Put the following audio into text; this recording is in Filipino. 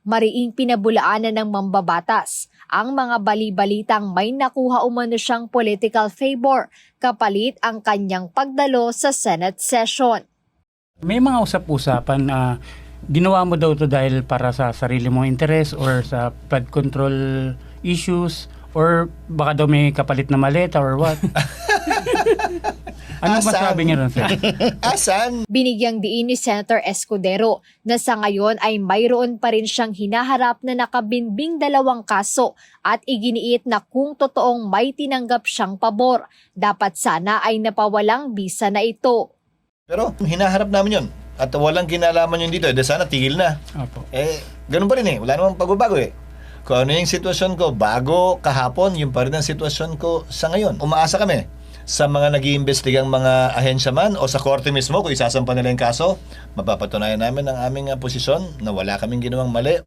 mariing pinabulaanan ng mambabatas ang mga bali-balitang may nakuha umano siyang political favor kapalit ang kanyang pagdalo sa Senate session. May mga usap-usapan na ginawa mo daw to dahil para sa sarili mong interes or sa flood control issues or baka daw may kapalit na maleta or what? Anong masabi niyo ron, sir? Asan? Binigyang diin ni Senator Escudero na sa ngayon ay mayroon pa rin siyang hinaharap na nakabinbing 2 kaso at iginiit na kung totoong may tinanggap siyang pabor, dapat sana ay napawalang bisa na ito. Pero hinaharap namin yun. At walang kinalaman yun dito. Sana tigil na. Opo. Ganun pa rin Wala namang pagbabago Kung ano yung sitwasyon ko bago kahapon, yun pa rin ang sitwasyon ko sa ngayon. Umaasa kami sa mga nag-iimbestigang mga ahensya man o sa korte mismo kung isasampa nila yung kaso, mapapatunayan namin ang aming posisyon na wala kaming ginawang mali.